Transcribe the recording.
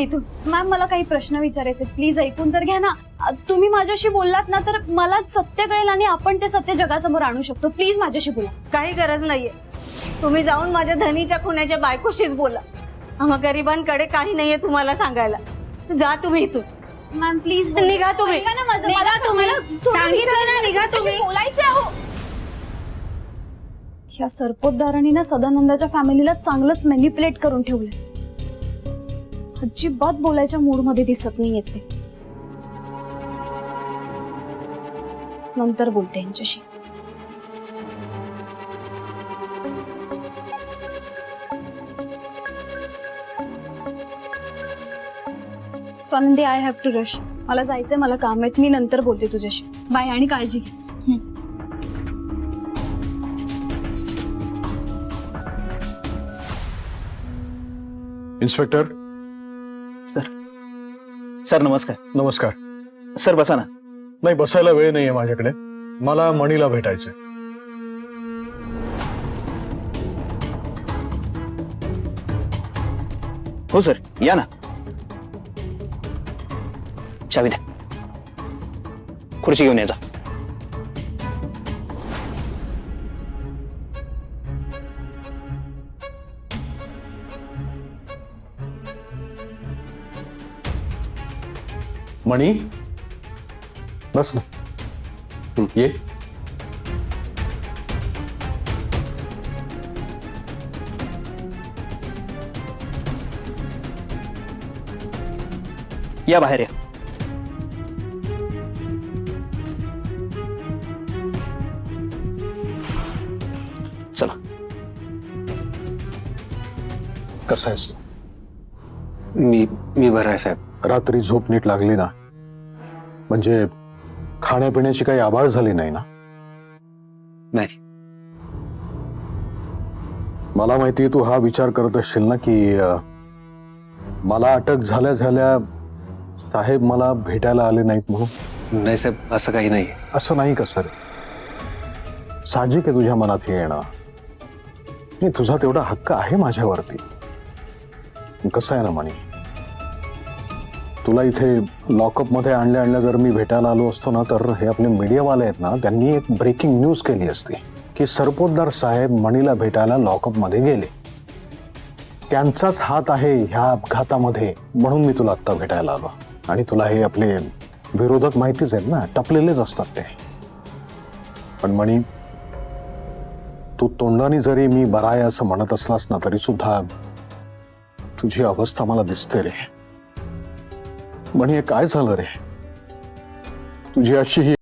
इथून. मॅम मला काही प्रश्न विचारायचे, प्लीज ऐकून तर घ्या ना. तुम्ही माझ्याशी बोललात ना तर मला सत्य कळेल आणि आपण ते सत्य जगासमोर आणू शकतो. प्लीज माझ्याशी बोला. काही गरज नाहीये. तुम्ही जाऊन माझ्या धनीच्या खुन्याच्या बायकोशीच बोला. आम्हा गरिबांकडे काही नाहीये तुम्हाला सांगायला. जा तुम्ही इथून. मॅम प्लीज निघा तुम्ही. ऐका ना माझं. निघा मला तुम्ही. सांगितलं ना, निघा तुम्ही. बोलायचं आहे. ह्या सरपोतदारांनी ना सदानंदाच्या फॅमिलीला चांगलंच मॅनिप्युलेट करून ठेवलंय. अजिबात बोलायच्या मूड मध्ये दिसत नाही येत ते. नंतर बोलते यांच्याशी. Swanandi, I have to rush. मला जायचंय, मला काम आहेत. मी नंतर बोलते तुझ्याशी. बाय आणि काळजी घे. इन्स्पेक्टर. सर नमस्कार. नमस्कार. सर बसा ना. नाही, बसायला वेळ नाहीये माझ्याकडे. मला मणीला भेटायचंय. हो सर, या ना. चावी द्या. खुर्ची घेऊन यायचा. मणी, बस ना. ये. या बाहेर या. चला. कसा आहेस? मी बरा आहे साहेब. रात्री झोप नीट लागली ना? म्हणजे खाण्यापिण्याची काही आभाळ झाली नाही ना? नाही. मला माहितीये तू हा विचार करत असशील ना की मला अटक झाल्या झाल्या साहेब मला भेटायला आले नाहीत म्हणून. नाही साहेब, असं काही नाही. असं नाही का सर? साहजिक आहे तुझ्या मनात हे येणं. नाही, तुझा तेवढा हक्क आहे माझ्यावरती. कसं आहे ना मणी, तुला इथे लॉकअप मध्ये आणल्या आणल्या जर मी भेटायला आलो असतो ना तर हे आपले मीडियावाले आहेत ना, त्यांनी एक ब्रेकिंग न्यूज केली असती की सरपोतदार साहेब मणीला भेटायला लॉकअप मध्ये गेले. त्यांचाच हात आहे ह्या अपघातामध्ये म्हणून मी तुला आत्ता भेटायला आलो. आणि तुला हे आपले विरोधक माहितीच आहेत ना, टपलेलेच असतात ते. पण मणी, तू तोंडाने जरी मी बरा आहे असं म्हणत असलास ना तरी सुद्धा तुझी अवस्था मला दिसते रे. म्हणे काय झालं रे? तुझी अशी ही